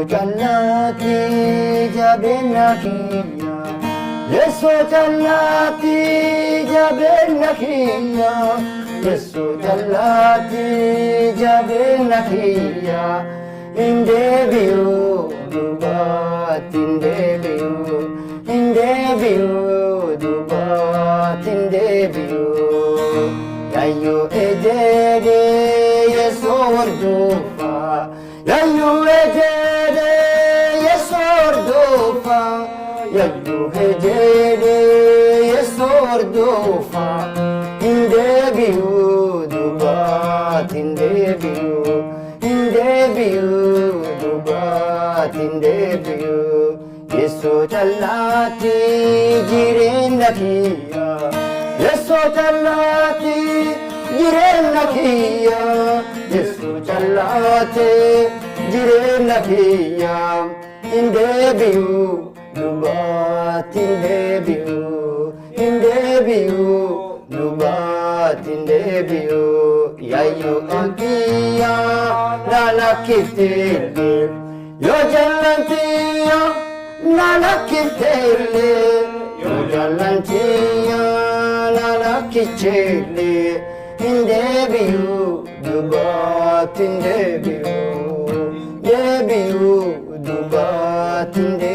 jallati jabena kiya Yesu jallati jabena kiya Yesu jallati jabena kiya Inde biu dubat inde biu dubat inde biu Yayu ejede Yesu ordufa Yayu ejede Yesu ordufa Yayu ejede Yesu ordufa Inde biu dubat inde biu dubat inde biu Yesu jallati jireenna kiyya Yesu jallati jireenna kiyya Yesu jallati jireenna kiyya inde biu dubat inde biu dubat inde biu Yayu ankiya nalakitili Yo jallantiya nalakitili Yo jallantiya nalakitili Inde biu dubat inde biu dubat inde